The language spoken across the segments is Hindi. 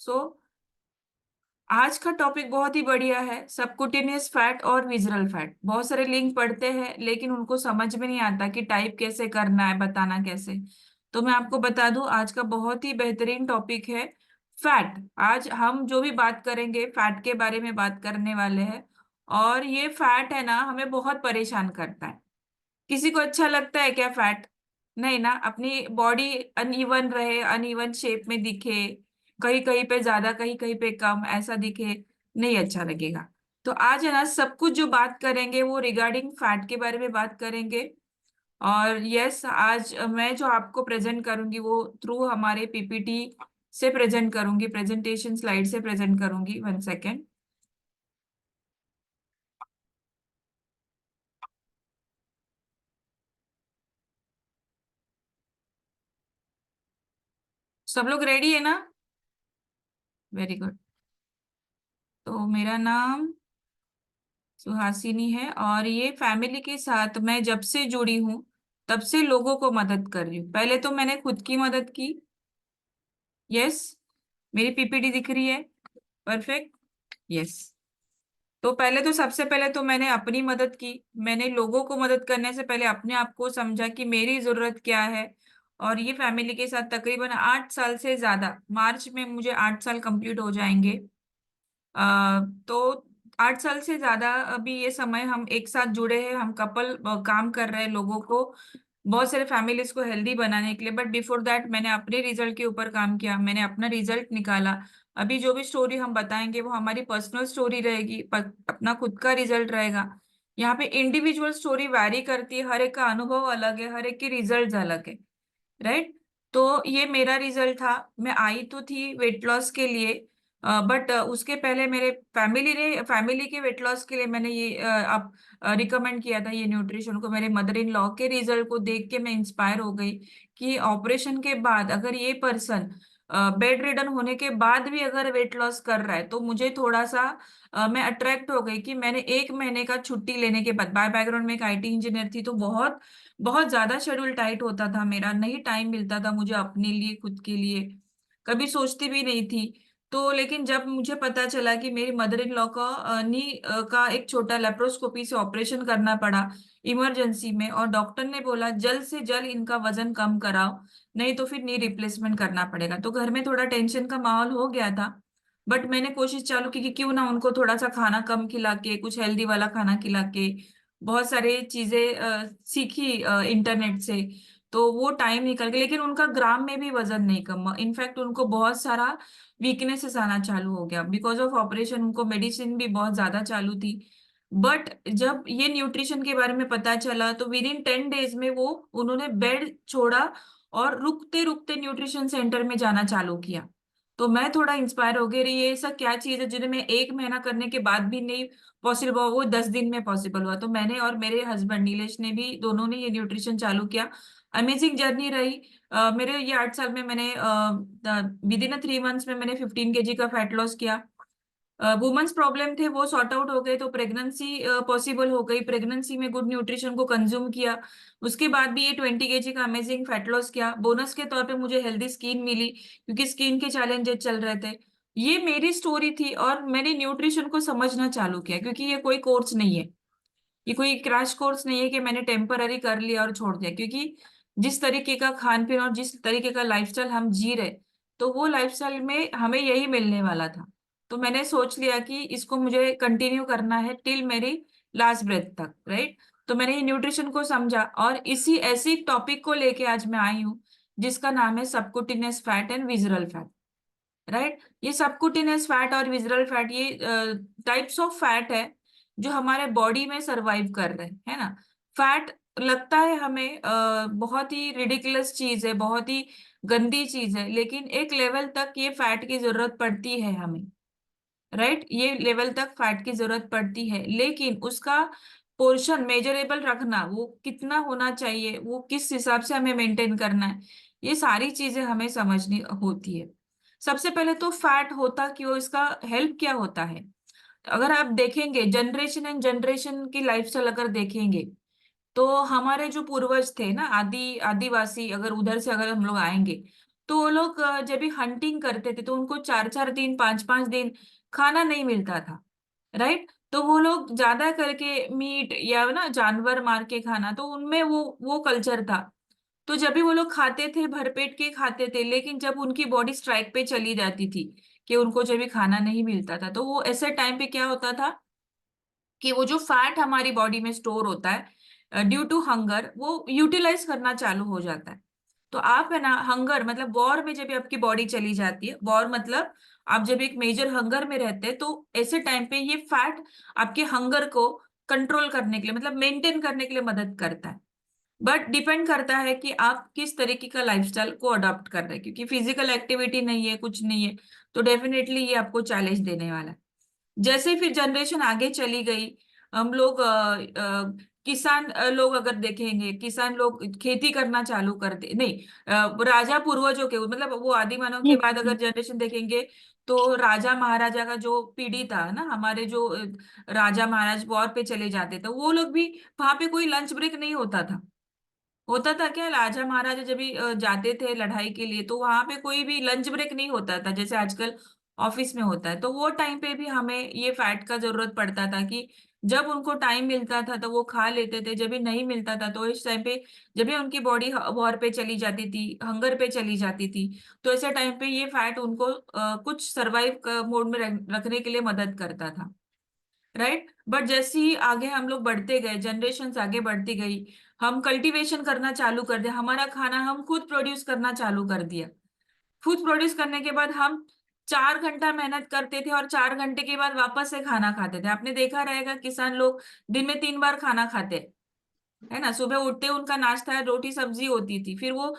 सो आज का टॉपिक बहुत ही बढ़िया है, सबकुटेनियस फैट और विजरल फैट। बहुत सारे लिंक पढ़ते हैं लेकिन उनको समझ में नहीं आता कि टाइप कैसे करना है, बताना कैसे। तो मैं आपको बता दूं, आज का बहुत ही बेहतरीन टॉपिक है फैट। आज हम जो भी बात करेंगे फैट के बारे में बात करने वाले हैं। और ये फैट है ना, हमें बहुत परेशान करता है। किसी को अच्छा लगता है क्या फैट? नहीं ना। अपनी बॉडी अनइवन रहे, अनइवन शेप में दिखे, कहीं कहीं पे ज्यादा कहीं कहीं पे कम ऐसा दिखे, नहीं अच्छा लगेगा। तो आज है ना, सब कुछ जो बात करेंगे वो रिगार्डिंग फैट के बारे में बात करेंगे। और यस, आज मैं जो आपको प्रेजेंट करूंगी वो थ्रू हमारे पीपीटी से प्रेजेंट करूंगी, प्रेजेंटेशन स्लाइड से प्रेजेंट करूंगी। 1 सेकेंड। सब लोग रेडी है ना? Very good. तो मेरा नाम सुहासिनी है और ये फैमिली के साथ मैं जब से जुड़ी हूँ तब से लोगों को मदद कर रही हूँ। पहले तो मैंने खुद की मदद की। यस, मेरी पीपीटी दिख रही है? परफेक्ट। यस। तो पहले तो सबसे पहले तो मैंने अपनी मदद की। मैंने लोगों को मदद करने से पहले अपने आप को समझा कि मेरी जरूरत क्या है। और ये फैमिली के साथ तकरीबन 8 साल से ज्यादा, मार्च में मुझे 8 साल कंप्लीट हो जाएंगे। तो 8 साल से ज्यादा अभी ये समय हम एक साथ जुड़े हैं, हम कपल काम कर रहे हैं लोगों को, बहुत सारे फैमिलीज को हेल्दी बनाने के लिए। बट बिफोर दैट मैंने अपने रिजल्ट के ऊपर काम किया, मैंने अपना रिजल्ट निकाला। अभी जो भी स्टोरी हम बताएंगे वो हमारी पर्सनल स्टोरी रहेगी, अपना खुद का रिजल्ट रहेगा। यहाँ पे इंडिविजुअल स्टोरी वैरी करती है, हर एक का अनुभव अलग है, हर एक की रिजल्ट अलग है। राइट। तो ये मेरा रिजल्ट था। मैं आई तो थी वेट लॉस के लिए, बट उसके पहले मेरे फैमिली के वेट लॉस के लिए मैंने ये आप रिकमेंड किया था ये न्यूट्रिशन को। मेरे मदर इन लॉ के रिजल्ट को देख के मैं इंस्पायर हो गई कि ऑपरेशन के बाद अगर ये पर्सन बेड रिडन होने के बाद भी अगर वेट लॉस कर रहा है तो मुझे थोड़ा सा मैं अट्रैक्ट हो गई कि मैंने 1 महीने का छुट्टी लेने के बाद, बाय बैकग्राउंड में एक आईटी इंजीनियर थी तो बहुत बहुत ज्यादा शेड्यूल टाइट होता था मेरा, नहीं टाइम मिलता था मुझे अपने लिए, खुद के लिए। कभी सोचती भी नहीं थी। तो लेकिन जब मुझे पता चला कि मेरी मदर इन लॉ का नी का एक छोटा लेप्रोस्कोपी से ऑपरेशन करना पड़ा इमरजेंसी में, और डॉक्टर ने बोला जल्द से जल्द इनका वजन कम कराओ, नहीं तो फिर नी रिप्लेसमेंट करना पड़ेगा। तो घर में थोड़ा टेंशन का माहौल हो गया था। बट मैंने कोशिश चालू की कि क्यों ना उनको थोड़ा सा खाना कम खिला के, कुछ हेल्दी वाला खाना खिला के, बहुत सारी चीजें सीखी इंटरनेट से। तो वो टाइम निकल गया लेकिन उनका ग्राम में भी वजन नहीं कम, इनफैक्ट उनको बहुत सारा वीकनेसेस आना चालू हो गया बिकॉज ऑफ ऑपरेशन। उनको मेडिसिन भी बहुत ज्यादा चालू थी। बट जब ये न्यूट्रिशन के बारे में पता चला तो विद इन 10 डेज में वो उन्होंने बेड छोड़ा और रुकते रुकते न्यूट्रिशन सेंटर में जाना चालू किया। तो मैं थोड़ा इंस्पायर हो गई, रही ये ऐसा क्या चीज है जिन्हें मैं 1 महीना करने के बाद भी नहीं पॉसिबल हुआ, वो 10 दिन में पॉसिबल हुआ। तो मैंने और मेरे हस्बैंड नीलेश ने भी, दोनों ने ये न्यूट्रिशन चालू किया। अमेजिंग जर्नी रही। मेरे ये 8 साल में मैंने विद इन 3 मंथ्स में मैंने 15 kg का फैट लॉस किया। वुमेन्स प्रॉब्लम थे वो सॉर्ट आउट हो गए, तो प्रेगनेंसी पॉसिबल हो गई। प्रेगनेंसी में गुड न्यूट्रिशन को कंज्यूम किया, उसके बाद भी ये 20 kg का अमेजिंग फैट लॉस किया। बोनस के तौर पे मुझे हेल्दी स्किन मिली क्योंकि स्किन के चैलेंजेस चल रहे थे। ये मेरी स्टोरी थी और मैंने न्यूट्रिशन को समझना चालू किया क्योंकि ये कोई कोर्स नहीं है, ये कोई क्रैश कोर्स नहीं है कि मैंने टेम्पररी कर लिया और छोड़ दिया। क्योंकि जिस तरीके का खान पीन और जिस तरीके का लाइफस्टाइल हम जी रहे, तो वो लाइफस्टाइल में हमें यही मिलने वाला था। तो मैंने सोच लिया कि इसको मुझे कंटिन्यू करना है टिल मेरी लास्ट ब्रेथ तक। राइट। तो मैंने ये न्यूट्रिशन को समझा और इसी ऐसी टॉपिक को लेके आज मैं आई हूँ जिसका नाम है subcutaneous fat and visceral fat. Right. ये सबकुटिनियस फैट और विजरल फैट ये टाइप्स ऑफ फैट है जो हमारे बॉडी में सरवाइव कर रहे हैं, है ना। फैट लगता है हमें बहुत ही रिडिकुलस चीज है, बहुत ही गंदी चीज है, लेकिन एक लेवल तक ये फैट की जरूरत पड़ती है हमें। राइट। ये लेवल तक फैट की जरूरत पड़ती है लेकिन उसका पोर्शन मेजरेबल रखना, वो कितना होना चाहिए, वो किस हिसाब से हमें मेंटेन करना है, ये सारी चीजें हमें समझनी होती है। सबसे पहले तो फैट होता क्यों, इसका हेल्प क्या होता है। अगर आप देखेंगे जनरेशन एंड जनरेशन की लाइफस्टाइल अगर देखेंगे, तो हमारे जो पूर्वज थे ना, आदिवासी, अगर उधर से अगर हम लोग आएंगे, तो वो लोग जब भी हंटिंग करते थे तो उनको 4 4 दिन 5 5 दिन खाना नहीं मिलता था, राइट। तो वो लोग ज्यादा करके मीट या ना जानवर मार के खाना, तो उनमें वो कल्चर था। तो जब भी वो लोग खाते थे भरपेट के खाते थे, लेकिन जब उनकी बॉडी स्ट्राइक पे चली जाती थी कि उनको जब भी खाना नहीं मिलता था, तो वो ऐसे टाइम पे क्या होता था कि वो जो फैट हमारी बॉडी में स्टोर होता है ड्यू टू हंगर, वो यूटिलाइज करना चालू हो जाता है। तो आप है ना, हंगर मतलब वॉर में जब भी आपकी बॉडी चली जाती है, वॉर मतलब आप जब एक मेजर हंगर में रहते हैं, तो ऐसे टाइम पे ये फैट आपके हंगर को कंट्रोल करने के लिए मतलब मेंटेन करने के लिए मदद करता है। बट डिपेंड करता है कि आप किस तरीके का लाइफस्टाइल को अडॉप्ट कर रहे हैं, क्योंकि फिजिकल एक्टिविटी नहीं है, कुछ नहीं है, तो डेफिनेटली ये आपको चैलेंज देने वाला है। जैसे फिर जनरेशन आगे चली गई, हम लोग किसान लोग अगर देखेंगे, किसान लोग खेती करना चालू कर दे नहीं, राजा पूर्वजों के मतलब वो आदि मानव के बाद अगर जनरेशन देखेंगे, तो राजा महाराजा का जो पीढ़ी था ना, हमारे जो राजा महाराज वॉर पे चले जाते थे, वो लोग भी वहां पे कोई लंच ब्रेक नहीं होता था। होता था क्या, राजा महाराजा जब भी जाते थे लड़ाई के लिए, तो वहां पे कोई भी लंच ब्रेक नहीं होता था जैसे आजकल ऑफिस में होता है। तो वो टाइम पे भी हमें ये फैट का जरूरत पड़ता था कि जब उनको टाइम मिलता था तो वो खा लेते थे, जब भी नहीं मिलता था तो इस टाइम पे जब भी उनकी बॉडी वॉर पे चली जाती थी, हंगर पे चली जाती थी, तो ऐसे टाइम पे ये फैट उनको कुछ सरवाइव मोड में रखने के लिए मदद करता था, राइट। बट जैसे ही आगे हम लोग बढ़ते गए, जनरेशन आगे बढ़ती गई, हम कल्टीवेशन करना चालू कर दिया, हमारा खाना हम खुद प्रोड्यूस करना चालू कर दिया। खुद प्रोड्यूस करने के बाद हम 4 घंटा मेहनत करते थे और 4 घंटे के बाद वापस से खाना खाते थे। आपने देखा रहेगा किसान लोग दिन में 3 बार खाना खाते हैं, है ना। सुबह उठते उनका नाश्ता रोटी सब्जी होती थी, फिर वो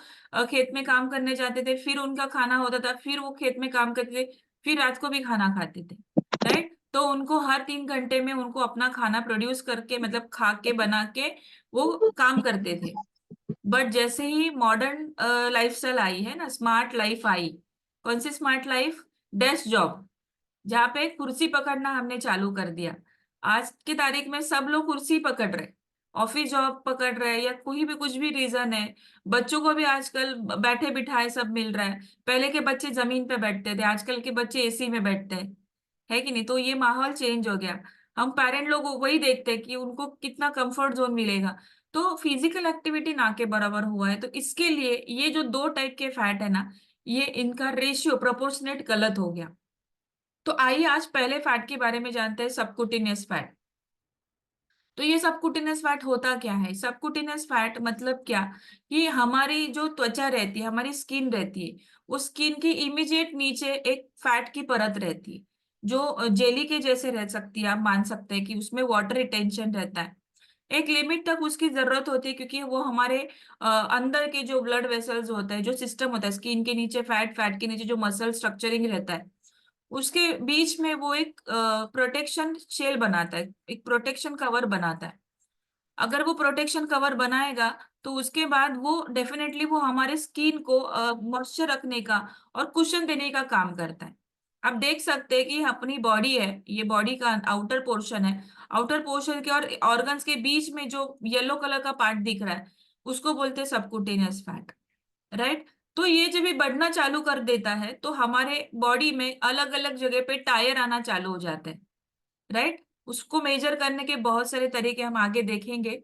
खेत में काम करने जाते थे, फिर उनका खाना होता था, फिर वो खेत में काम करते थे, फिर रात को भी खाना खाते थे, राइट। तो उनको हर 3 घंटे में उनको अपना खाना प्रोड्यूस करके मतलब खा के बना के वो काम करते थे। बट जैसे ही मॉडर्न लाइफस्टाइल आई है ना, स्मार्ट लाइफ आई। कौन सी स्मार्ट लाइफ? डेस्क जॉब, जहाँ पे कुर्सी पकड़ना हमने चालू कर दिया। आज की तारीख में सब लोग कुर्सी पकड़ रहे, ऑफिस जॉब पकड़ रहे, या कोई भी कुछ भी रीजन है। बच्चों को भी आजकल बैठे बिठाए सब मिल रहा है। पहले के बच्चे जमीन पे बैठते थे, आजकल के बच्चे एसी में बैठते हैं, है कि नहीं। तो ये माहौल चेंज हो गया। हम पेरेंट लोग वही देखते हैं कि उनको कितना कंफर्ट जोन मिलेगा। तो फिजिकल एक्टिविटी ना के बराबर हुआ है, तो इसके लिए ये जो दो टाइप के फैट है ना, ये इनका रेशियो प्रोपोर्शनेट गलत हो गया। तो आइए आज पहले फैट के बारे में जानते हैं, सबकुटिनियस फैट। तो ये सबकुटिनियस फैट होता क्या है? सबकुटिनियस फैट मतलब क्या, कि हमारी जो त्वचा रहती है, हमारी स्किन रहती है, उस स्किन के इमीडिएट नीचे एक फैट की परत रहती है, जो जेली के जैसे रह सकती है। आप मान सकते हैं कि उसमें वाटर रिटेंशन रहता है। एक लिमिट तक उसकी जरूरत होती है, क्योंकि वो हमारे अंदर के जो ब्लड वेसल्स होता है, जो सिस्टम होता है, स्किन के नीचे फैट, फैट के नीचे जो मसल स्ट्रक्चरिंग रहता है, उसके बीच में वो एक प्रोटेक्शन शेल बनाता है, एक प्रोटेक्शन कवर बनाता है। अगर वो प्रोटेक्शन कवर बनाएगा, तो उसके बाद वो डेफिनेटली वो हमारे स्किन को मॉइस्चर रखने का और कुशन देने का काम करता है। आप देख सकते हैं कि अपनी बॉडी है, ये बॉडी का आउटर पोर्शन है, आउटर पोर्शन के और ऑर्गन्स के बीच में जो येलो कलर का पार्ट दिख रहा है, उसको बोलते हैं सबकुटेनियस फैट, राइट। तो ये जब भी बढ़ना चालू कर देता है, तो हमारे बॉडी में अलग अलग जगह पे टायर आना चालू हो जाते हैं, राइट। उसको मेजर करने के बहुत सारे तरीके हम आगे देखेंगे।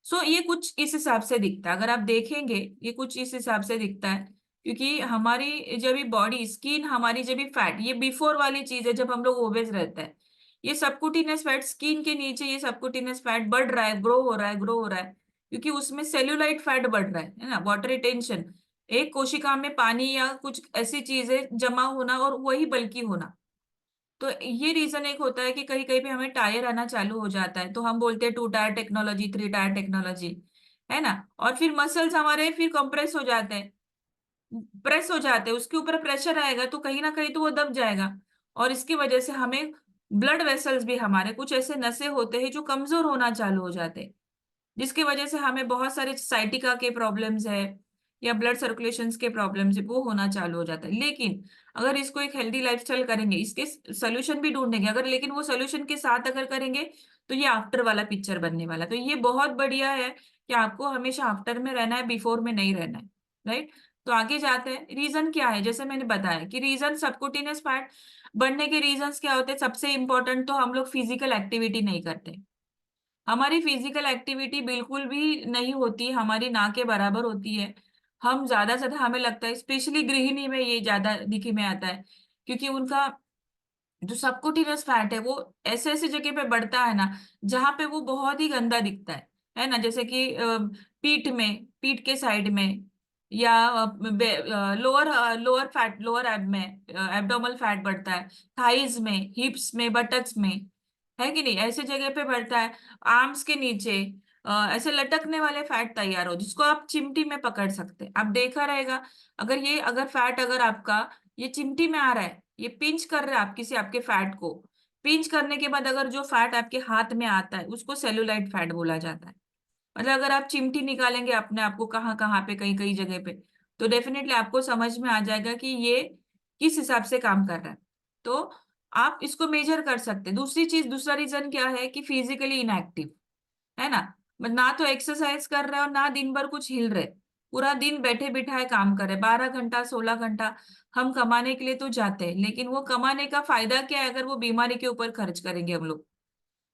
सो ये कुछ इस हिसाब से दिखता है, अगर आप देखेंगे ये कुछ इस हिसाब से दिखता है। क्योंकि हमारी जब भी बॉडी स्किन, हमारी जब भी फैट, ये बिफोर वाली चीज है जब हम लोग ओबेस रहते हैं। ये सबकुटिनियस फैट स्किन के नीचे, ये सबकुटिनियस फैट बढ़ रहा है, ग्रो हो रहा है, ग्रो हो रहा है, क्योंकि उसमें सेल्यूलाइट फैट बढ़ रहा है ना, वाटर रिटेंशन। एक कोशिका में पानी या कुछ ऐसी चीजें जमा होना और वही बल्कि होना। तो ये रीजन एक होता है कि कहीं कहीं पे हमें टायर आना चालू हो जाता है, तो हम बोलते हैं 2 टायर टेक्नोलॉजी, 3 टायर टेक्नोलॉजी, है ना। और फिर मसल्स हमारे फिर कंप्रेस हो जाते हैं, प्रेस हो जाते हैं, उसके ऊपर प्रेशर आएगा तो कहीं ना कहीं तो वो दब जाएगा। और इसकी वजह से हमें ब्लड वेसल्स भी, हमारे कुछ ऐसे नसें होते हैं जो कमजोर होना चालू हो जाते हैं, जिसकी वजह से हमें बहुत सारे साइटिका के प्रॉब्लम्स है या ब्लड सर्कुलेशंस के प्रॉब्लम्स है, वो होना चालू हो जाता है। लेकिन अगर इसको एक हेल्दी लाइफस्टाइल करेंगे, इसके सोल्यूशन भी ढूंढेंगे अगर, लेकिन वो सोल्यूशन के साथ अगर करेंगे, तो ये आफ्टर वाला पिक्चर बनने वाला। तो ये बहुत बढ़िया है कि आपको हमेशा आफ्टर में रहना है, बिफोर में नहीं रहना है, राइट। तो आगे जाते हैं, रीजन क्या है। जैसे मैंने बताया कि रीजन सबकुटिनियस फैट बढ़ने के रीजंस क्या होते हैं। सबसे इंपॉर्टेंट तो हम लोग फिजिकल एक्टिविटी नहीं करते। हमारी फिजिकल एक्टिविटी बिल्कुल भी नहीं होती, हमारी ना के बराबर होती है। हम ज्यादा से ज्यादा, हमें लगता है स्पेशली गृहिणी में ये ज्यादा दिखे में आता है, क्योंकि उनका जो सबकुटिनियस फैट है वो ऐसे ऐसे जगह पे बढ़ता है ना, जहाँ पे वो बहुत ही गंदा दिखता है ना। जैसे कि पीठ में, पीठ के साइड में, या लोअर लोअर फैट, लोअर एब में एब्डोमल फैट बढ़ता है, थाइज में, हिप्स में, बटक्स में, है कि नहीं, ऐसे जगह पे बढ़ता है। आर्म्स के नीचे ऐसे लटकने वाले फैट तैयार हो, जिसको आप चिमटी में पकड़ सकते हैं। आप देखा रहेगा, अगर फैट अगर आपका ये चिमटी में आ रहा है, ये पिंच कर रहा है आप किसी आपके फैट को, पिंच करने के बाद अगर जो फैट आपके हाथ में आता है उसको सेलुलाइट फैट बोला जाता है। मतलब अगर आप चिमटी निकालेंगे अपने आप को कहाँ कहाँ पे, कई कई जगह पे, तो डेफिनेटली आपको समझ में आ जाएगा कि ये किस हिसाब से काम कर रहा है। तो आप इसको मेजर कर सकते हैं। दूसरी चीज, दूसरा रीजन क्या है कि फिजिकली इनएक्टिव, है ना। ना तो एक्सरसाइज कर रहे हो, ना दिन भर कुछ हिल रहे, पूरा दिन बैठे बिठाए काम कर रहे, 12 घंटा 16 घंटा हम कमाने के लिए तो जाते हैं, लेकिन वो कमाने का फायदा क्या है अगर वो बीमारी के ऊपर खर्च करेंगे हम लोग।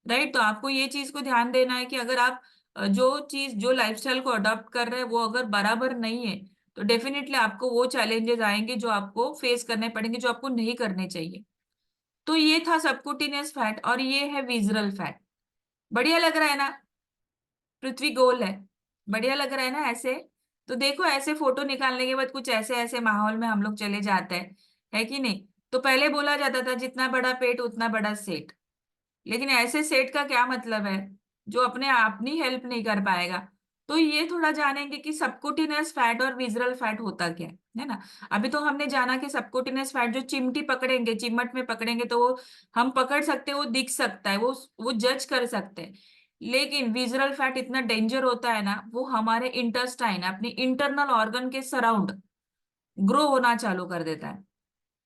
राइट। तो आपको ये चीज को ध्यान देना है कि अगर आप जो चीज, जो लाइफस्टाइल को अडॉप्ट कर रहे हैं वो अगर बराबर नहीं है, तो डेफिनेटली आपको वो चैलेंजेस आएंगे जो आपको फेस करने पड़ेंगे, जो आपको नहीं करने चाहिए। तो ये था सबकुटिनियस फैट, और ये है विजरल फैट। बढ़िया लग रहा है ना। पृथ्वी गोल है। बढ़िया लग रहा है ना ऐसे। तो देखो, ऐसे फोटो निकालने के बाद कुछ ऐसे ऐसे माहौल में हम लोग चले जाते हैं, है कि नहीं। तो पहले बोला जाता था जितना बड़ा पेट उतना बड़ा सेठ। लेकिन ऐसे सेठ का क्या मतलब है, जो अपने अपनी हेल्प नहीं कर पाएगा। तो ये थोड़ा जानेंगे कि सबकुटिनियस फैट और विजरल फैट होता क्या है ना। अभी तो हमने जाना कि सबकुटिनियस फैट जो चिमटी पकड़ेंगे, चिमट में पकड़ेंगे तो वो हम पकड़ सकते हैं, वो दिख सकता है, वो जज कर सकते हैं। लेकिन विजरल फैट इतना डेंजर होता है ना, वो हमारे इंटेस्टाइन, अपनी इंटरनल ऑर्गन के सराउंड ग्रो होना चालू कर देता है।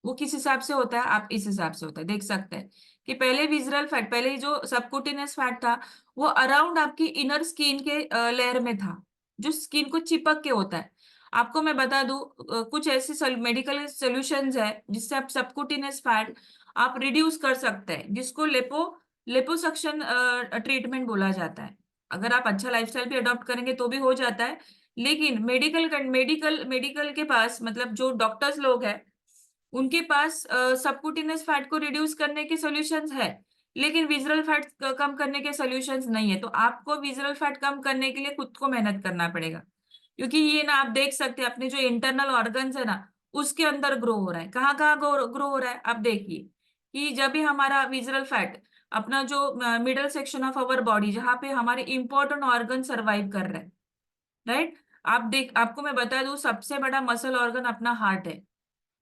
वो किस हिसाब से होता है, आप इस हिसाब से होता है, देख सकते हैं कि पहले विजरल फैट, पहले ही जो सबकुटिनियस फैट था वो अराउंड आपकी इनर स्किन के लेयर में था, जो स्किन को चिपक के होता है। आपको मैं बता दूं, कुछ ऐसे मेडिकल सॉल्यूशंस है जिससे आप सबकुटिनियस फैट आप रिड्यूस कर सकते हैं, जिसको लेपोसक्शन ट्रीटमेंट बोला जाता है। अगर आप अच्छा लाइफस्टाइल भी अडॉप्ट करेंगे तो भी हो जाता है। लेकिन मेडिकल के पास, मतलब जो डॉक्टर्स लोग हैं उनके पास सबकुटिनियस फैट को रिड्यूस करने के सॉल्यूशंस है, लेकिन विजरल फैट कम करने के सॉल्यूशंस नहीं है। तो आपको विजरल फैट कम करने के लिए खुद को मेहनत करना पड़ेगा, क्योंकि ये ना आप देख सकते हैं अपने जो इंटरनल ऑर्गन्स है ना, उसके अंदर ग्रो हो रहा है। कहाँ कहाँ ग्रो हो रहा है, आप देखिए कि जब भी हमारा विजरल फैट अपना जो middle section of our body, जहाँ पे हमारे इंपॉर्टेंट ऑर्गन सर्वाइव कर रहे हैं, राइट। आपको मैं बता दूं, सबसे बड़ा मसल ऑर्गन अपना हार्ट है।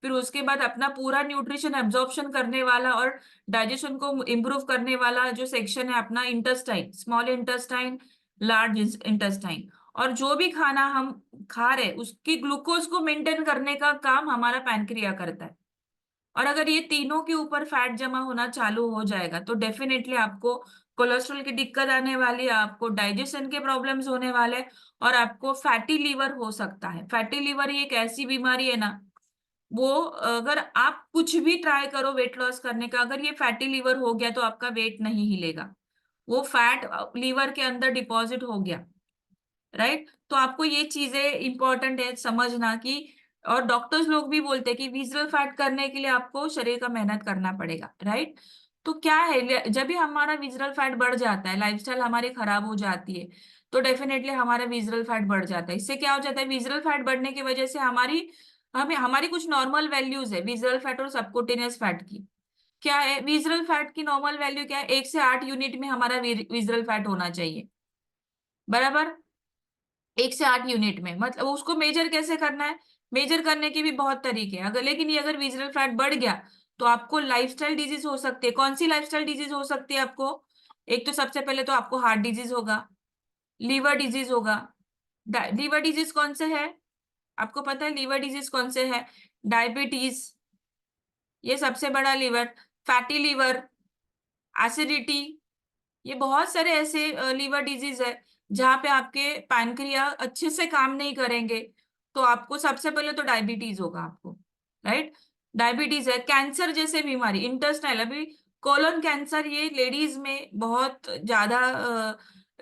फिर उसके बाद अपना पूरा न्यूट्रिशन एब्जॉर्प्शन करने वाला और डाइजेशन को इम्प्रूव करने वाला जो सेक्शन है अपना intestine, small intestine, large intestine. और जो भी खाना हम खा रहे उसकी ग्लूकोज को मेंटेन करने का काम हमारा पैनक्रिया करता है। और अगर ये तीनों के ऊपर फैट जमा होना चालू हो जाएगा तो डेफिनेटली आपको कोलेस्ट्रॉल की दिक्कत आने वाली है, आपको डाइजेशन के प्रॉब्लम्स होने वाले, और आपको फैटी लीवर हो सकता है। फैटी लीवर ही एक ऐसी बीमारी है ना, वो अगर आप कुछ भी ट्राई करो वेट लॉस करने का, अगर ये फैटी लीवर हो गया तो आपका वेट नहीं हिलेगा। वो फैट लीवर के अंदर डिपॉजिट हो गया, राइट। तो आपको ये चीजें इंपॉर्टेंट है समझना कि, और डॉक्टर्स लोग भी बोलते हैं कि विजरल फैट करने के लिए आपको शरीर का मेहनत करना पड़ेगा, राइट। तो क्या है, जब भी हमारा विजरल फैट बढ़ जाता है, लाइफस्टाइल हमारी खराब हो जाती है, तो डेफिनेटली हमारा विजरल फैट बढ़ जाता है। इससे क्या हो जाता है, विजरल फैट बढ़ने की वजह से हमारी कुछ नॉर्मल वैल्यूज है विजरल फैट और सबकुटेनियस फैट की। क्या है, विजरल फैट की नॉर्मल वैल्यू क्या है, 1 से 8 यूनिट में हमारा विजरल फैट होना चाहिए, बराबर। 1 से 8 यूनिट में, मतलब उसको मेजर कैसे करना है, मेजर करने के भी बहुत तरीके हैं। अगर लेकिन ये अगर विजरल फैट बढ़ गया तो आपको लाइफस्टाइल डिजीज हो सकती है। कौन सी लाइफस्टाइल डिजीज हो सकती है आपको, एक तो सबसे पहले तो आपको हार्ट डिजीज होगा, लीवर डिजीज होगा। लीवर डिजीज कौन से है, आपको पता है लीवर डिजीज कौन से है, डायबिटीज, ये सबसे बड़ा लीवर, फैटी लीवर, एसिडिटी, ये बहुत सारे ऐसे लीवर डिजीज है जहाँ पे आपके पैनक्रिया अच्छे से काम नहीं करेंगे। तो आपको सबसे पहले तो डायबिटीज होगा आपको, राइट। डायबिटीज है, कैंसर जैसे बीमारी, इंटेस्टाइनल, अभी कोलोन कैंसर ये लेडीज में बहुत ज्यादा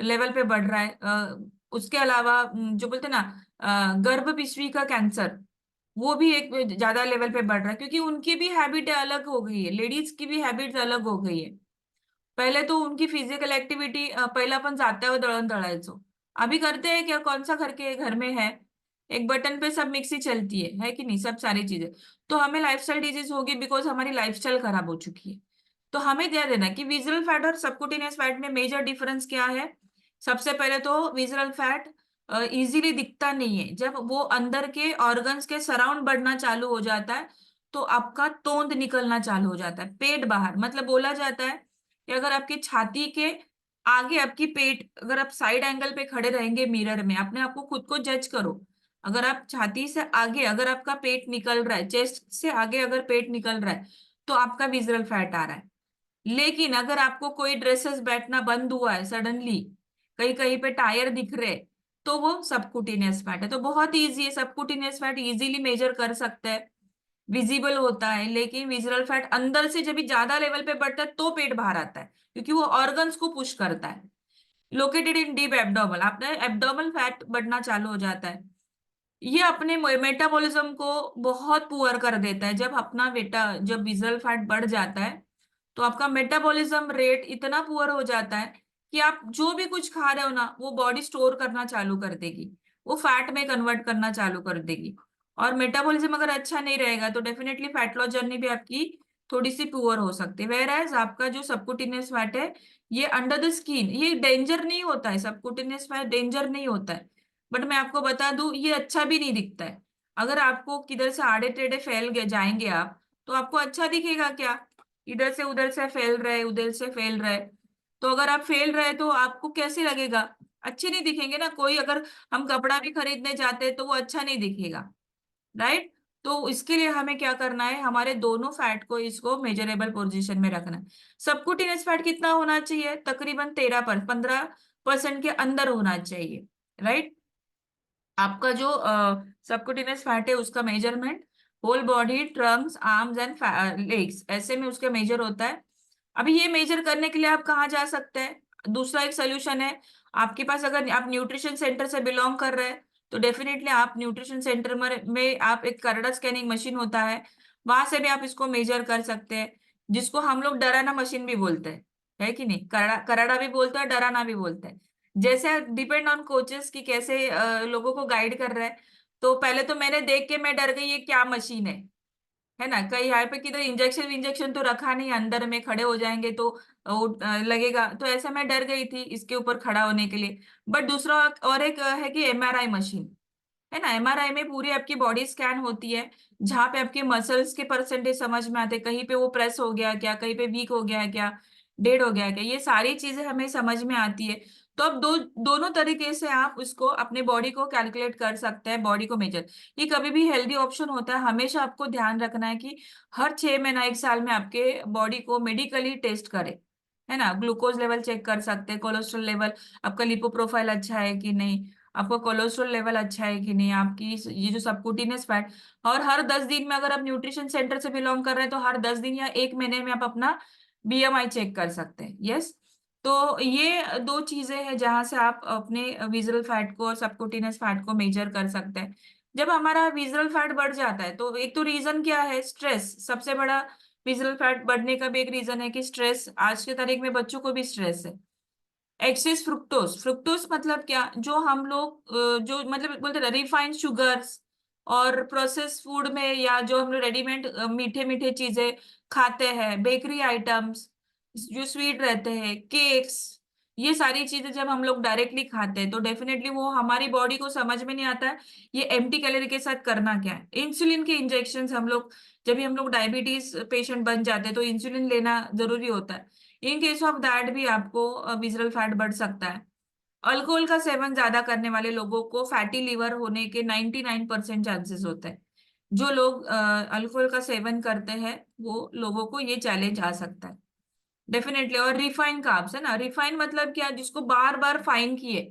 लेवल पे बढ़ रहा है। उसके अलावा जो बोलते हैं ना गर्भ पिशवी का कैंसर, वो भी एक ज्यादा लेवल पे बढ़ रहा है, क्योंकि उनकी भी हैबिट अलग हो गई है, लेडीज की भी हैबिट अलग हो गई है। पहले तो उनकी फिजिकल एक्टिविटी, पहले अपन जाते हुए दळण दळायचो, अभी करते हैं क्या, कौन सा करके घर में है, एक बटन पे सब मिक्सी चलती है कि नहीं, सब सारी चीजें। तो हमें लाइफस्टाइल डिजीज होगी बिकॉज हमारी लाइफस्टाइल खराब हो चुकी है। तो हमें ध्यान देना कि विजरल फैट और सबकुटेनियस फैट में मेजर डिफरेंस क्या है। सबसे पहले तो विजरल फैट इजीली दिखता नहीं है, जब वो अंदर के ऑर्गन्स के सराउंड बढ़ना चालू हो जाता है तो आपका तोंद निकलना चालू हो जाता है, पेट बाहर, मतलब बोला जाता है कि अगर आपकी छाती के आगे आपकी पेट, अगर आप साइड एंगल पे खड़े रहेंगे मिरर में, अपने आप को खुद को जज करो, अगर आप छाती से आगे अगर आपका पेट निकल रहा है, चेस्ट से आगे अगर पेट निकल रहा है, तो आपका विजरल फैट आ रहा है। लेकिन अगर आपको कोई ड्रेसेस बैठना बंद हुआ है सडनली, कहीं कहीं पे टायर दिख रहे, तो वो सबकुटिनियस फैट है। तो बहुत इजी है, सबकुटिनियस फैट इजीली मेजर कर सकते हैं, विजिबल होता है। लेकिन विजरल फैट अंदर से जब भी ज्यादा लेवल पे बढ़ता है तो पेट बाहर आता है, क्योंकि वो ऑर्गन्स को पुश करता है। लोकेटेड इन डीप एब्डोमल, आपने एब्डोमल फैट बढ़ना चालू हो जाता है। ये अपने मेटाबॉलिज्म को बहुत पुअर कर देता है। जब अपना बेटा, जब विजरल फैट बढ़ जाता है तो आपका मेटाबॉलिज्म रेट इतना पुअर हो जाता है कि आप जो भी कुछ खा रहे हो ना, वो बॉडी स्टोर करना चालू कर देगी, वो फैट में कन्वर्ट करना चालू कर देगी। और मेटाबॉलिज्म अगर अच्छा नहीं रहेगा तो डेफिनेटली फैट लॉस जर्नी भी आपकी थोड़ी सी पुअर हो सकती है। वेयर एज आपका जो सबकुटिनियस फैट है, ये अंडर द स्किन, ये डेंजर नहीं होता है, सबकुटिनियस फैट डेंजर नहीं होता है। बट मैं आपको बता दूं, ये अच्छा भी नहीं दिखता है। अगर आपको किधर से आड़े टेढ़े फैल गए जाएंगे आप, तो आपको अच्छा दिखेगा क्या, इधर से उधर से फैल रहे, उधर से फैल रहे। तो अगर आप फैल रहे तो आपको कैसे लगेगा, अच्छे नहीं दिखेंगे ना। कोई अगर हम कपड़ा भी खरीदने जाते हैं तो वो अच्छा नहीं दिखेगा, राइट। तो इसके लिए हमें क्या करना है, हमारे दोनों फैट को, इसको मेजरेबल पोजीशन में रखना है। सबकुटिनियस फैट कितना होना चाहिए, तकरीबन 15% के अंदर होना चाहिए, राइट। आपका जो सबकुटिनियस फैट है उसका measurement whole body, trunks, arms and legs, ऐसे में उसका मेजर होता है। अभी ये मेजर करने के लिए आप कहाँ जा सकते हैं, दूसरा एक सोल्यूशन है आपके पास। अगर आप न्यूट्रिशन सेंटर से बिलोंग कर रहे हैं तो डेफिनेटली आप न्यूट्रिशन सेंटर में आप एक करड़ा स्कैनिंग मशीन होता है, वहां से भी आप इसको मेजर कर सकते हैं, जिसको हम लोग डराना मशीन भी बोलते हैं, है कि नहीं, करड़ा करड़ा भी बोलते हैं, डराना भी बोलते हैं। जैसे डिपेंड ऑन कोचेस की कैसे लोगों को गाइड कर रहे हैं। तो पहले तो मैंने देख के मैं डर गई, ये क्या मशीन है ना, कहीं यहाँ पे किधर इंजेक्शन इंजेक्शन तो रखा नहीं, अंदर में खड़े हो जाएंगे तो लगेगा, तो ऐसा मैं डर गई थी इसके ऊपर खड़ा होने के लिए। बट दूसरा और एक है कि एमआरआई मशीन, है ना। एमआरआई में पूरी आपकी बॉडी स्कैन होती है, जहाँ पे आपके मसल्स के परसेंटेज समझ में आते हैं, कहीं पे वो प्रेस हो गया क्या, कहीं पे वीक हो गया है क्या, डेड हो गया है क्या, ये सारी चीजें हमें समझ में आती है। तो अब दोनों तरीके से आप उसको, अपने बॉडी को कैलकुलेट कर सकते हैं, बॉडी को मेजर। ये कभी भी हेल्दी ऑप्शन होता है, हमेशा आपको ध्यान रखना है कि हर 6 महीना 1 साल में आपके बॉडी को मेडिकली टेस्ट करे, है ना। ग्लूकोज लेवल चेक कर सकते हैं, कोलेस्ट्रॉल लेवल, आपका लिपो प्रोफाइल अच्छा है कि नहीं, आपका कोलेस्ट्रॉल लेवल अच्छा है कि नहीं, आपकी ये जो सबक्यूटेनियस फैट। और हर 10 दिन में, अगर आप न्यूट्रिशन सेंटर से बिलोंग कर रहे हैं तो हर 10 दिन या 1 महीने में आप अपना बीएमआई चेक कर सकते हैं, यस। तो ये दो चीजें हैं जहां से आप अपने विजरल फैट को और सबक्यूटेनियस फैट को मेजर कर सकते हैं। जब हमारा विजरल फैट बढ़ जाता है तो एक तो रीजन क्या है, स्ट्रेस सबसे बड़ा। विजरल फैट बढ़ने का भी एक रीजन है कि स्ट्रेस, आज के तारीख में बच्चों को भी स्ट्रेस है। एक्सेस फ्रुक्टोज, फ्रुक्टोज मतलब क्या, जो हम लोग जो मतलब बोलते हैं रिफाइंड शुगर्स और प्रोसेस फूड में, या जो हम लोग रेडीमेड मीठे मीठे चीजें खाते हैं, बेकरी आइटम्स जो स्वीट रहते हैं, केक्स, ये सारी चीजें जब हम लोग डायरेक्टली खाते हैं तो डेफिनेटली वो हमारी बॉडी को समझ में नहीं आता है ये एम्प्टी कैलोरी के साथ करना क्या है। इंसुलिन के इंजेक्शन हम लोग, जब भी हम लोग डायबिटीज पेशेंट बन जाते हैं तो इंसुलिन लेना जरूरी होता है। इन केस ऑफ दैट भी आपको विजरल फैट बढ़ सकता है। अल्कोहल का सेवन ज्यादा करने वाले लोगों को फैटी लिवर होने के 99% चांसेस होते हैं। जो लोग अल्कोहल का सेवन करते हैं वो लोगों को ये चैलेंज आ सकता है डेफिनेटली। और रिफाइन कार्ब्स, है ना, रिफाइन मतलब क्या, जिसको बार बार फाइन किए,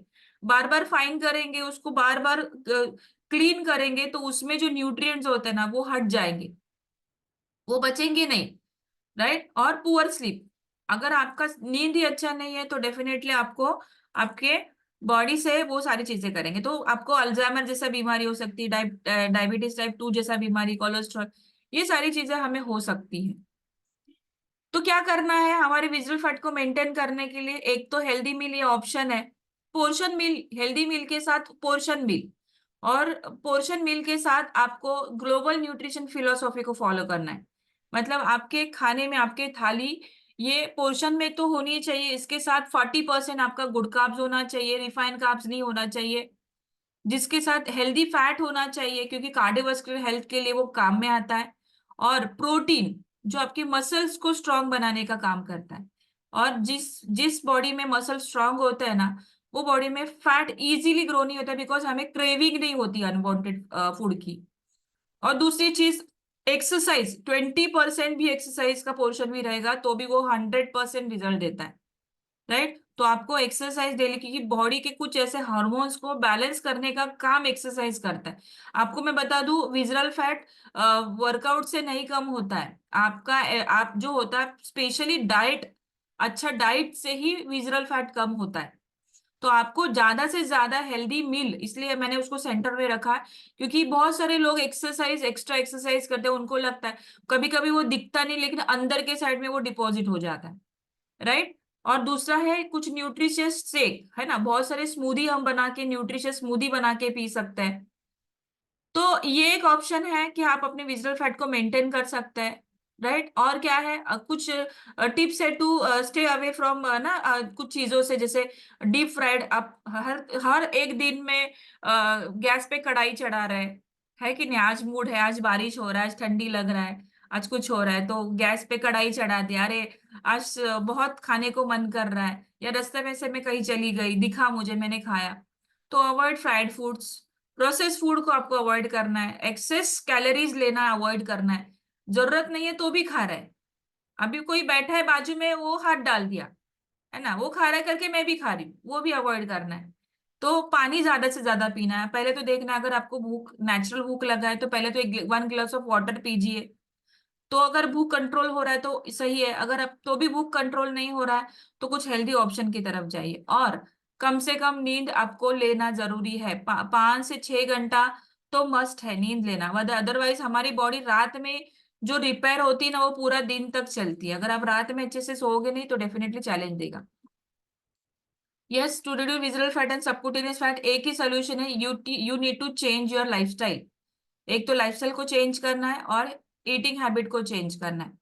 बार बार फाइन करेंगे उसको, बार बार क्लीन करेंगे तो उसमें जो न्यूट्रिएंट्स होते हैं ना वो हट जाएंगे, वो बचेंगे नहीं, राइट। और पुअर स्लीप, अगर आपका नींद ही अच्छा नहीं है तो डेफिनेटली आपको आपके बॉडी से वो सारी चीजें करेंगे, तो आपको अल्जाइमर जैसा बीमारी हो सकती है, डायबिटीज टाइप 2 जैसा बीमारी, कोलेस्ट्रॉल, ये सारी चीजें हमें हो सकती है। तो क्या करना है हमारे विजुअल फैट को मेंटेन करने के लिए? एक तो हेल्दी मील, ये ऑप्शन है। पोर्शन मील, हेल्दी मील के साथ पोर्शन मील, और पोर्शन मील के साथ आपको ग्लोबल न्यूट्रिशन फिलोसॉफी को फॉलो करना है। मतलब आपके खाने में, आपके थाली, ये पोर्शन में तो होनी चाहिए, इसके साथ 40% आपका गुड कार्ब्स होना चाहिए, रिफाइंड कार्ब्स नहीं होना चाहिए, जिसके साथ हेल्दी फैट होना चाहिए क्योंकि कार्डियोवास्कुलर हेल्थ के लिए वो काम में आता है, और प्रोटीन जो आपकी मसल्स को स्ट्रांग बनाने का काम करता है। और जिस जिस बॉडी में मसल स्ट्रांग होता है ना, वो बॉडी में फैट इजीली ग्रो नहीं होता, बिकॉज हमें क्रेविंग नहीं होती अनवांटेड फूड की। और दूसरी चीज, एक्सरसाइज, 20% भी एक्सरसाइज का पोर्शन भी रहेगा तो भी वो 100% रिजल्ट देता है, राइट। तो आपको एक्सरसाइज डेली, क्योंकि बॉडी के कुछ ऐसे हार्मोन्स को बैलेंस करने का काम एक्सरसाइज करता है। आपको मैं बता दूं, विजरल फैट वर्कआउट से नहीं कम होता है आपका, आप जो होता है स्पेशली डाइट, अच्छा डाइट से ही विजरल फैट कम होता है। तो आपको ज्यादा से ज्यादा हेल्दी मील, इसलिए मैंने उसको सेंटर में रखा है, क्योंकि बहुत सारे लोग एक्सरसाइज, एक्स्ट्रा एक्सरसाइज करते हैं, उनको लगता है, कभी कभी वो दिखता नहीं लेकिन अंदर के साइड में वो डिपॉजिट हो जाता है, राइट। और दूसरा है कुछ न्यूट्रिशियस शेक, है ना, बहुत सारे स्मूदी हम बना के, न्यूट्रिशियस स्मूदी बना के पी सकते हैं। तो ये एक ऑप्शन है कि आप अपने विजुअल फैट को मेंटेन कर सकते हैं, राइट। और क्या है, कुछ टिप्स है टू स्टे अवे फ्रॉम ना कुछ चीजों से, जैसे डीप फ्राइड, आप हर हर एक दिन में गैस पे कढ़ाई चढ़ा रहे हैं, है कि नहीं, आज मूड है, आज बारिश हो रहा है, आज ठंडी लग रहा है, आज कुछ हो रहा है तो गैस पे कढ़ाई चढ़ा दिया, अरे आज बहुत खाने को मन कर रहा है, या रास्ते में से मैं कहीं चली गई, दिखा मुझे, मैंने खाया। तो avoid fried foods, process food को आपको अवॉइड करना है, एक्सेस कैलोरीज लेना अवॉइड करना है, जरूरत नहीं है तो भी खा रहा है। अभी कोई बैठा है बाजू में, वो हाथ डाल दिया, है ना, वो खा रहा है करके मैं भी खा रही हूँ, वो भी अवॉइड करना है। तो पानी ज्यादा से ज्यादा पीना है, पहले तो देखना, अगर आपको भूख, नेचुरल भूख लगा है तो पहले तो 1 ग्लास ऑफ वाटर पीजिए। तो अगर भूख कंट्रोल हो रहा है तो सही है, अगर अब तो भी भूख कंट्रोल नहीं हो रहा है तो कुछ हेल्दी ऑप्शन की तरफ जाइए। और कम से कम नींद आपको लेना जरूरी है, 5 से 6 घंटा तो मस्ट है नींद लेना, अदरवाइज हमारी बॉडी रात में जो रिपेयर होती है ना, वो पूरा दिन तक चलती है। अगर आप रात में अच्छे से सोओगे नहीं तो डेफिनेटली चैलेंज देगा। Yes, to reduce visual fat and subcutaneous fat एक ही सोल्यूशन है, you need to change your lifestyle. एक तो लाइफस्टाइल को चेंज करना है और ईटिंग हैबिट को चेंज करना है,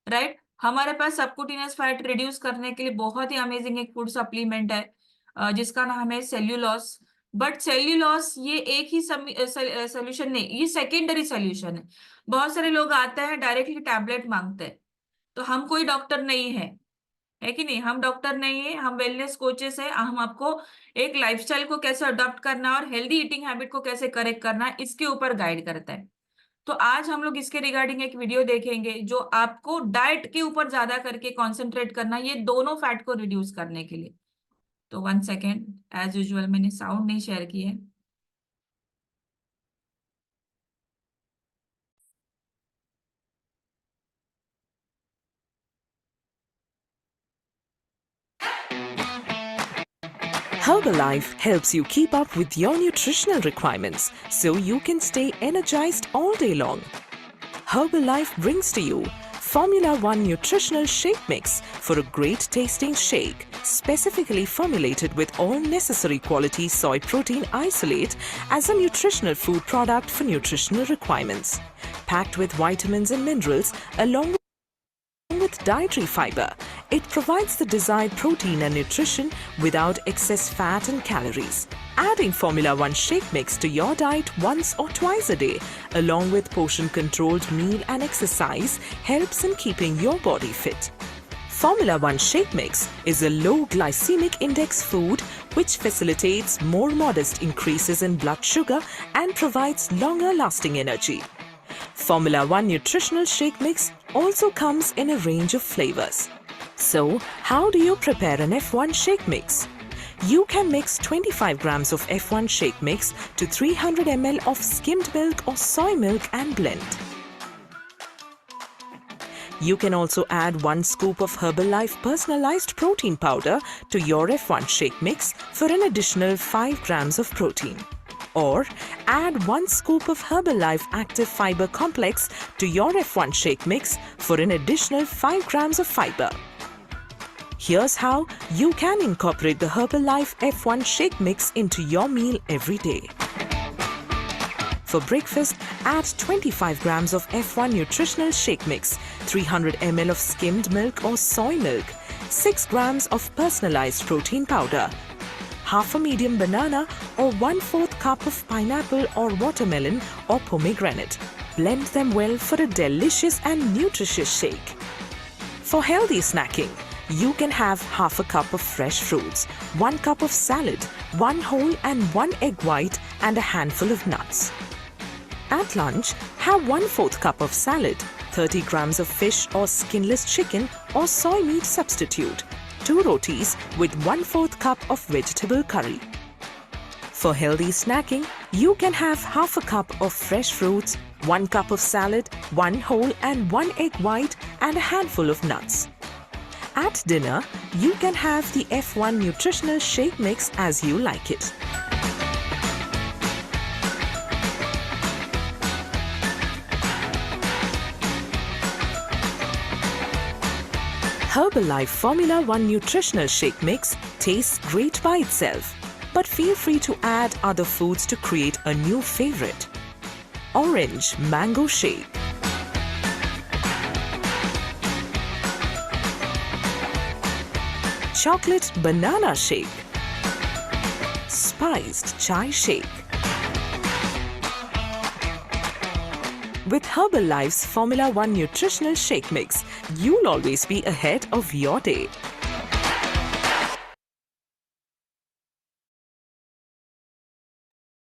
राइट। हमारे पास सबक्यूटेनियस फैट रिड्यूस करने के लिए बहुत ही अमेजिंग एक फूड सप्लीमेंट है, जिसका नाम है सेल्यूलोस। बट सेल्यूलोस ये एक ही सोल्यूशन नहीं, ये सेकेंडरी सोल्यूशन है। बहुत सारे लोग आते हैं डायरेक्टली टैबलेट मांगते हैं, तो हम कोई डॉक्टर नहीं है कि नहीं, हम डॉक्टर नहीं है, हम वेलनेस कोचेस है, हम आपको एक लाइफस्टाइल को कैसे अडॉप्ट करना है और हेल्दी ईटिंग हैबिट को कैसे करेक्ट करना है, इसके ऊपर गाइड करता है। तो आज हम लोग इसके रिगार्डिंग एक वीडियो देखेंगे जो आपको डाइट के ऊपर ज्यादा करके कंसंट्रेट करना है, ये दोनों फैट को रिड्यूस करने के लिए। तो 1 सेकेंड, एज यूजुअल मैंने साउंड नहीं शेयर की है। Herbalife helps you keep up with your nutritional requirements so you can stay energized all day long. Herbalife brings to you Formula One Nutritional Shake Mix for a great tasting shake, specifically formulated with all necessary quality soy protein isolate as a nutritional food product for nutritional requirements. Packed with vitamins and minerals along with dietary fiber, it provides the desired protein and nutrition without excess fat and calories. Adding Formula One Shake Mix to your diet once or twice a day, along with portion-controlled meal and exercise, helps in keeping your body fit. Formula One Shake Mix is a low glycemic index food which facilitates more modest increases in blood sugar and provides longer lasting energy. Formula One Nutritional Shake Mix also comes in a range of flavors. So, how do you prepare an F1 Shake Mix? You can mix 25 grams of F1 shake mix to 300 ml of skimmed milk or soy milk and blend. You can also add 1 scoop of Herbalife personalized protein powder to your F1 shake mix for an additional 5 grams of protein. Or add 1 scoop of Herbalife Active Fiber Complex to your F1 shake mix for an additional 5 grams of fiber. Here's how you can incorporate the Herbalife F1 shake mix into your meal every day. For breakfast, add 25 grams of F1 nutritional shake mix, 300 ml of skimmed milk or soy milk, 6 grams of personalized protein powder, half a medium banana or 1/4 cup of pineapple or watermelon or pomegranate. Blend them well for a delicious and nutritious shake. For healthy snacking, you can have half a cup of fresh fruits, 1 cup of salad, 1 whole and 1 egg white and a handful of nuts. At lunch, have 1/4 cup of salad, 30 grams of fish or skinless chicken or soy meat substitute, 2 rotis with 1/4 cup of vegetable curry. For healthy snacking, you can have half a cup of fresh fruits, 1 cup of salad, 1 whole and 1 egg white and a handful of nuts. At dinner, you can have the F1 nutritional shake mix as you like it. Herbalife Formula 1 nutritional shake mix tastes great by itself, but feel free to add other foods to create a new favorite. Orange mango shake, chocolate banana shake, spiced chai shake. With Herbalife's Formula 1 nutritional shake mix, you'll always be ahead of your day.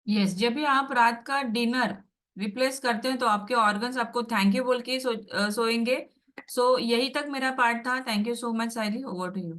Yes, जब भी आप रात का डिनर रिप्लेस करते हैं तो आपके ऑर्गन्स आपको थैंक यू बोल के ही सोएंगे। सो यही तक मेरा पार्ट था। Thank you so much Sayali, over to you.